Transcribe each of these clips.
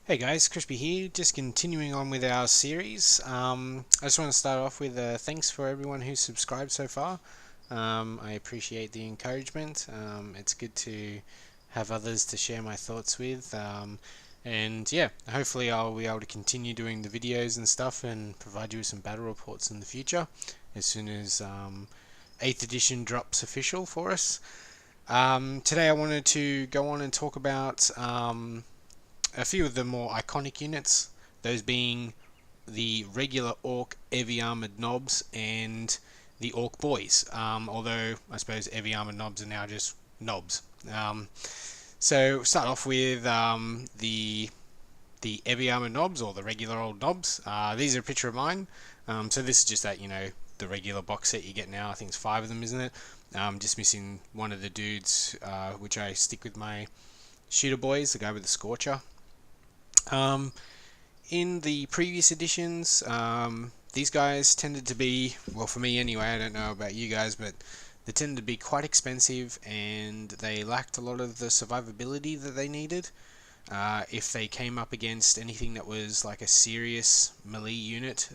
Hey guys, Crispy here, just continuing on with our series. I just want to start off with thanks for everyone who's subscribed so far. I appreciate the encouragement. It's good to have others to share my thoughts with. And yeah, hopefully I'll be able to continue doing the videos and stuff and provide you with some battle reports in the future as soon as 8th edition drops official for us. Today I wanted to go on and talk about a few of the more iconic units, those being the regular Orc Eavy armoured Nobz and the Orc Boyz. Although I suppose Eavy armoured Nobz are now just Nobz. So start off with the Eavy armoured Nobz, or the regular old Nobz. These are a picture of mine. So this is just that, the regular box set you get now. I think it's 5 of them, isn't it? Just missing one of the dudes, which I stick with my shooter boys, the guy with the Scorcher. In the previous editions, these guys tended to be, well, for me anyway, I don't know about you guys, but they tended to be quite expensive and they lacked a lot of the survivability that they needed. If they came up against anything that was like a serious melee unit,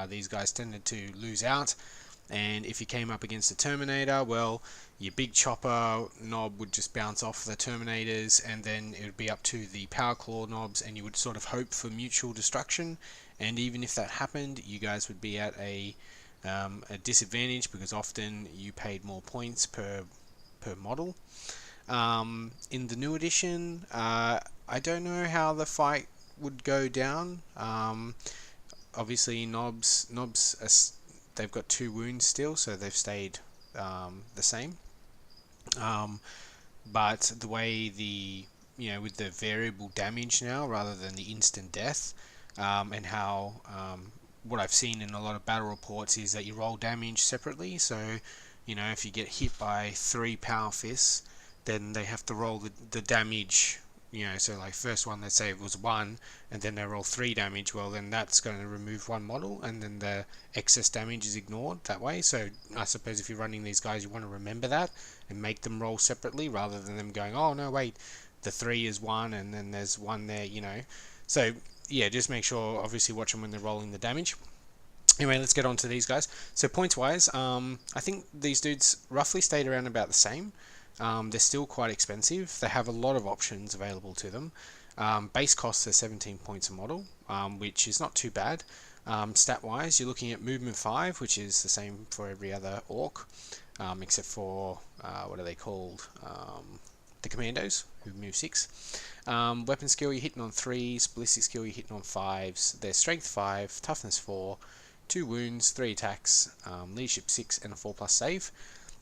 these guys tended to lose out. And if you came up against a Terminator, well, your big chopper knob would just bounce off the Terminators, and then it would be up to the power claw knobs, and you would sort of hope for mutual destruction. And even if that happened, you guys would be at a disadvantage, because often you paid more points per model. In the new edition, I don't know how the fight would go down. Obviously, knobs they've got 2 wounds still, so they've stayed the same. But the way with the variable damage now rather than the instant death, and how what I've seen in a lot of battle reports is that you roll damage separately. So, if you get hit by 3 power fists, then they have to roll the damage. So like first one, let's say it was 1, and then they roll 3 damage, well then that's going to remove 1 model, and then the excess damage is ignored that way. So I suppose if you're running these guys, you want to remember that and make them roll separately, rather than them going, oh no wait, the 3 is 1 and then there's 1 there, So yeah, just make sure, obviously watch them when they're rolling the damage. Anyway, let's get on to these guys. So points wise, I think these dudes roughly stayed around about the same. They're still quite expensive. They have a lot of options available to them. Base costs are 17 points a model, which is not too bad. Stat wise, you're looking at movement 5, which is the same for every other orc, except for what are they called? The commandos, who move 6. Weapon skill, you're hitting on 3s. Ballistic skill, you're hitting on 5s. They're strength 5, toughness 4, 2 wounds, 3 attacks, leadership 6, and a 4+ save.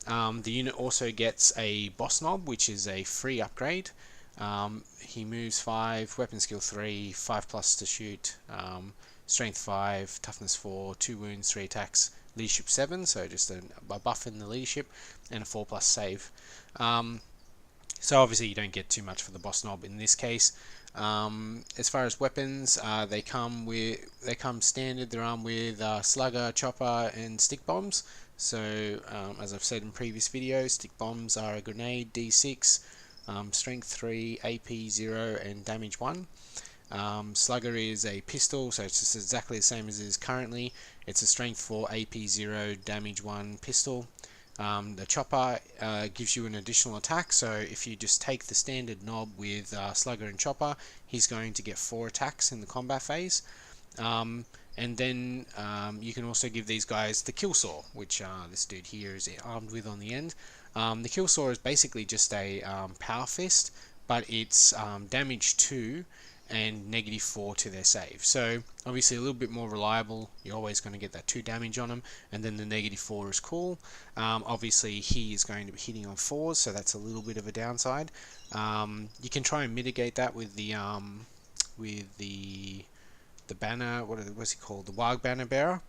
The unit also gets a boss knob, which is a free upgrade. He moves 5, weapon skill 3, 5+ to shoot, strength 5, toughness 4, 2 wounds, 3 attacks, leadership 7, so just a buff in the leadership, and a 4+ save. So obviously you don't get too much for the boss knob in this case. As far as weapons, they come standard. They're armed with slugger, chopper, and stick bombs. So as I've said in previous videos, stick bombs are a grenade, D6, strength 3, AP 0, and damage 1. Slugger is a pistol, so it's just exactly the same as it is currently. It's a strength 4, AP 0, damage 1 pistol. The chopper gives you an additional attack, so if you just take the standard knob with slugger and chopper, he's going to get 4 attacks in the combat phase. And then you can also give these guys the kill saw, which this dude here is armed with on the end. The kill saw is basically just a power fist, but it's damage 2 and -4 to their save. So obviously a little bit more reliable. You're always going to get that 2 damage on them, and then the -4 is cool. Obviously he is going to be hitting on 4s, so that's a little bit of a downside. You can try and mitigate that with the banner, what's he called? The Wild Banner Bearer.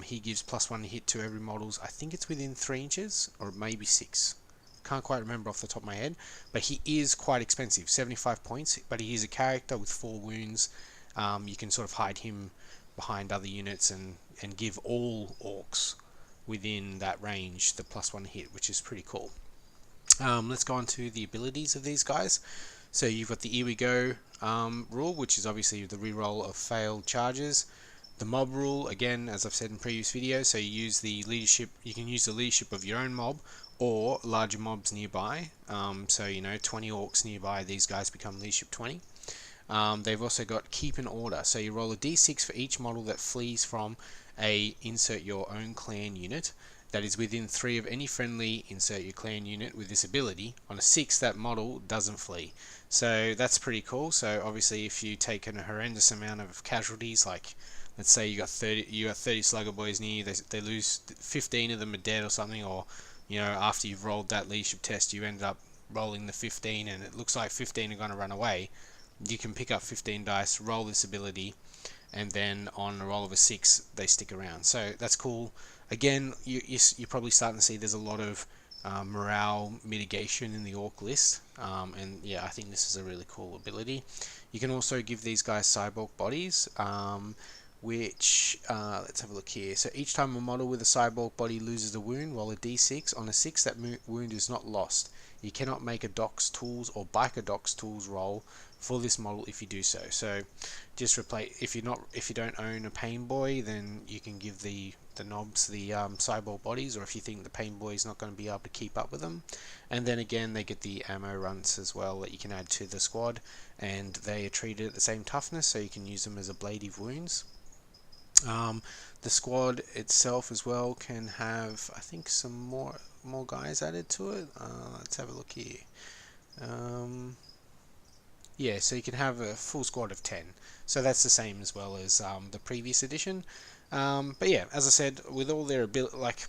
He gives +1 hit to every models. I think it's within 3 inches, or maybe 6. Can't quite remember off the top of my head, but he is quite expensive, 75 points, but he is a character with 4 wounds. You can sort of hide him behind other units and give all orcs within that range the +1 hit, which is pretty cool. Let's go on to the abilities of these guys. So you've got the here we go rule, which is obviously the reroll of failed charges. The mob rule, again, as I've said in previous videos, so you use the leadership. You can use the leadership of your own mob or larger mobs nearby. So 20 orcs nearby, these guys become leadership 20. They've also got keep in order, so you roll a d6 for each model that flees from a insert your own clan unit that is within 3 of any friendly insert your clan unit with this ability. On a 6, that model doesn't flee. So that's pretty cool. So obviously if you take a horrendous amount of casualties, like let's say you got 30 slugger boys near you, they lose 15 of them are dead or something, or after you've rolled that leadership test you ended up rolling the 15 and it looks like 15 are going to run away. You can pick up 15 dice, roll this ability, and then on a roll of a 6 they stick around. So that's cool. Again, you're probably starting to see there's a lot of morale mitigation in the orc list, and yeah, I think this is a really cool ability. You can also give these guys cyborg bodies, which let's have a look here. So each time a model with a cyborg body loses a wound, roll a d6. On a 6, that wound is not lost. You cannot make a Docs Tools or Biker Docs Tools roll for this model if you do so. So just replace, if you don't own a Pain Boy, then you can give the Nobz the cyborg bodies, or if you think the Pain Boy is not going to be able to keep up with them. And then again they get the ammo runs as well that you can add to the squad, and they are treated at the same toughness, so you can use them as ablative wounds. The squad itself as well can have, I think, some more guys added to it. Let's have a look here. Yeah, so you can have a full squad of 10. So that's the same as well as the previous edition. But yeah, as I said, with all their ability, like,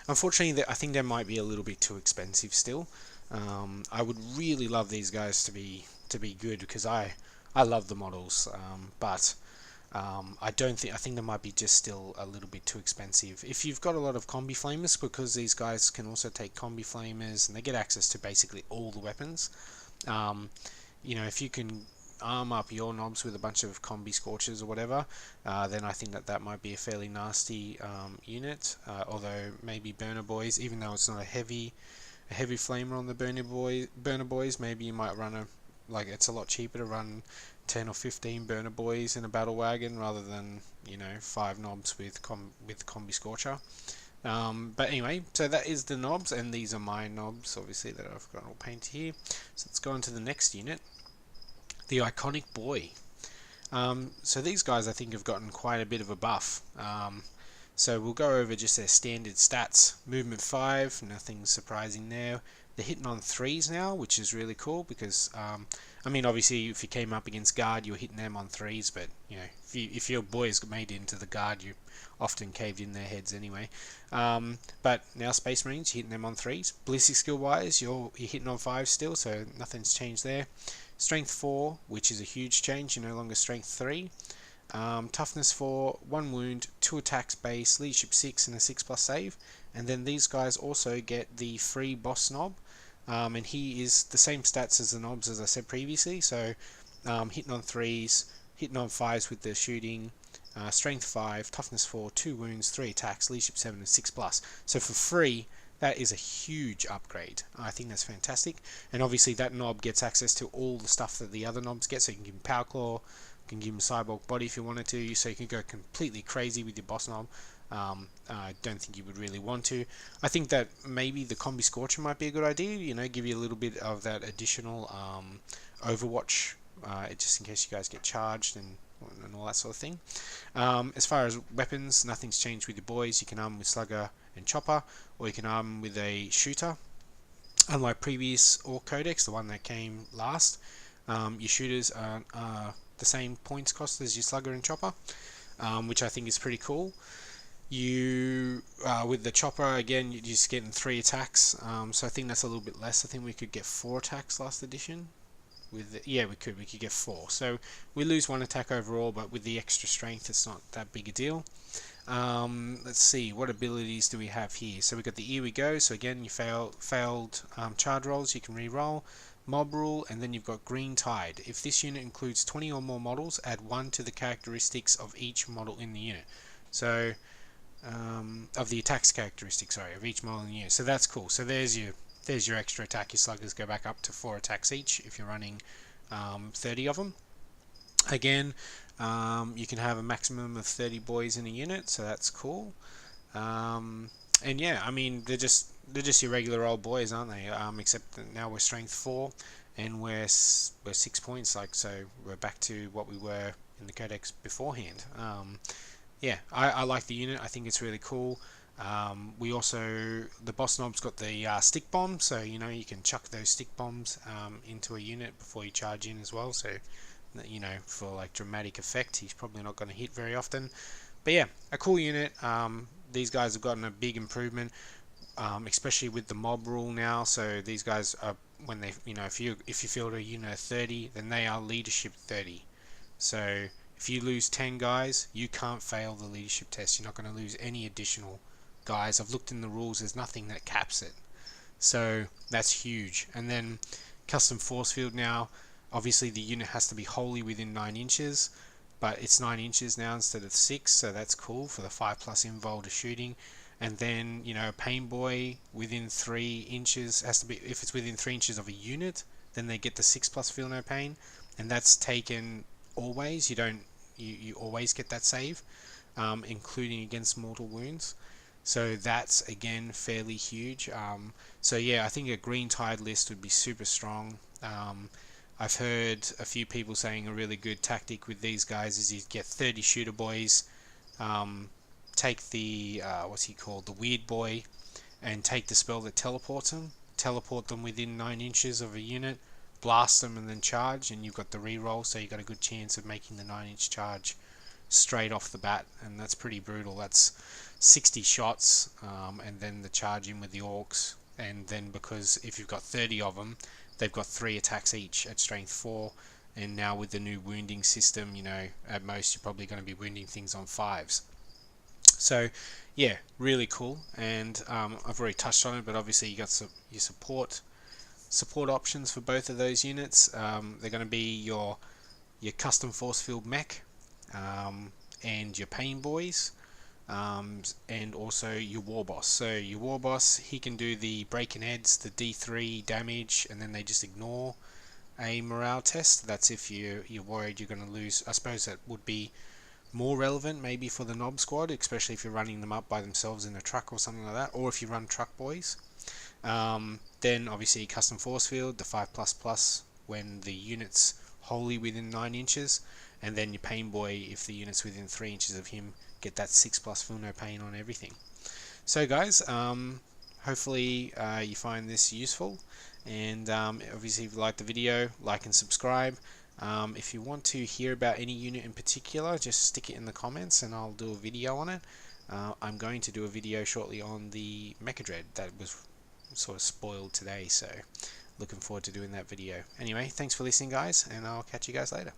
unfortunately, I think they might be a little bit too expensive still. I would really love these guys to be good, because I love the models, but I think they might be just still a little bit too expensive. If you've got a lot of combi flamers, because these guys can also take combi flamers and they get access to basically all the weapons. If you can arm up your Nobz with a bunch of combi Scorchers or whatever, then I think that might be a fairly nasty unit. Although maybe Burner Boys, even though it's not a heavy flamer on the Burner Boys, maybe you might run it's a lot cheaper to run 10 or 15 Burner Boys in a battle wagon rather than 5 Nobz with combi Scorcher. But anyway, so that is the Nobz, and these are my Nobz, obviously, that I've got all painted here. So let's go on to the next unit, the Iconic Boy. So these guys, I think, have gotten quite a bit of a buff. So we'll go over just their standard stats. Movement 5, nothing surprising there. They're hitting on 3s now, which is really cool, because I mean, obviously if you came up against guard you were hitting them on 3s, but if your boys made it into the guard, you often caved in their heads anyway. But now Space Marines, you're hitting them on 3s. Ballistic skill wise, you're hitting on 5s still, so nothing's changed there. Strength 4, which is a huge change, you're no longer strength 3. Toughness 4, 1 wound, 2 attacks base, leadership 6 and a 6+ save. And then these guys also get the free boss Nob, and he is the same stats as the Nobz as I said previously, so hitting on 3s, hitting on 5s with the shooting, strength 5, toughness 4, 2 wounds, 3 attacks, leadership 7 and 6+. So for free, that is a huge upgrade. I think that's fantastic. And obviously that Nob gets access to all the stuff that the other Nobz get, so you can give him Power Claw, you can give him Cyborg Body if you wanted to, so you can go completely crazy with your boss Nob. I don't think you would really want to. I think that maybe the Combi Scorcher might be a good idea, give you a little bit of that additional Overwatch, just in case you guys get charged and all that sort of thing. As far as weapons, nothing's changed with your boys. You can arm with Slugger and Chopper, or you can arm with a Shooter. Unlike previous Orc Codex, the one that came last, your shooters are the same points cost as your Slugger and Chopper, which I think is pretty cool. You with the Chopper, again, you're just getting 3 attacks, so I think that's a little bit less. I think we could get 4 attacks last edition. Yeah, we could get 4, so we lose 1 attack overall, but with the extra strength it's not that big a deal. Let's see, what abilities do we have here? So we've got the here we go, so again, you failed charge rolls, you can re-roll. Mob rule, and then you've got Green Tide. If this unit includes 20 or more models, add 1 to the characteristics of each model in the unit. So of the attacks characteristics, sorry, of each model in the unit. So that's cool. So there's your extra attack. Your sluggers go back up to 4 attacks each if you're running 30 of them. Again, you can have a maximum of 30 boys in a unit, so that's cool. And yeah, I mean, they're just your regular old boys, aren't they? Except that now we're strength 4 and we're 6 points, like, so we're back to what we were in the codex beforehand. Yeah, I like the unit. I think it's really cool. We also, the boss Nobz got the stick bomb, so you know you can chuck those stick bombs into a unit before you charge in as well, so you know, for like dramatic effect. He's probably not going to hit very often, but yeah, a cool unit. These guys have gotten a big improvement, especially with the mob rule now. So these guys are, when they, you know, if you field a unit of 30, then they are leadership 30. So if you lose 10 guys, you can't fail the leadership test. You're not going to lose any additional guys. I've looked in the rules, there's nothing that caps it, so that's huge. And then custom force field now, obviously the unit has to be wholly within 9 inches, but it's 9 inches now instead of 6, so that's cool for the 5+ invul to shooting. And then, you know, pain boy within 3 inches has to be, if it's within 3 inches of a unit, then they get the 6+ feel no pain, and that's taken always. You don't, you always get that save, including against mortal wounds. So that's again fairly huge. So yeah, I think a green tide list would be super strong. I've heard a few people saying a really good tactic with these guys is you get 30 shooter boys, take the what's he called, the weird boy, and take the spell that teleports them, teleport them within 9 inches of a unit, blast them and then charge, and you've got the reroll, so you've got a good chance of making the 9-inch charge straight off the bat, and that's pretty brutal. That's 60 shots, and then the charge in with the orcs, and then because if you've got 30 of them, they've got 3 attacks each at strength 4, and now with the new wounding system, you know, at most you're probably going to be wounding things on 5s. So yeah, really cool. And I've already touched on it, but obviously you got your support options for both of those units. They're going to be your custom force field mech, and your pain boys, and also your war boss. So your war boss, he can do the breaking heads, the D3 damage, and then they just ignore a morale test. That's if you're worried you're going to lose. I suppose that would be more relevant maybe for the Nobz squad, especially if you're running them up by themselves in a truck or something like that, or if you run truck boys. Then obviously custom force field, the 5++ when the unit's wholly within 9 inches, and then your pain boy, if the unit's within 3 inches of him, get that 6+ feel no pain on everything. So guys, hopefully you find this useful, and obviously if you like the video, like and subscribe. If you want to hear about any unit in particular, just stick it in the comments and I'll do a video on it. I'm going to do a video shortly on the Mecha Dread that was sort of spoiled today, so looking forward to doing that video. Anyway, thanks for listening guys, and I'll catch you guys later.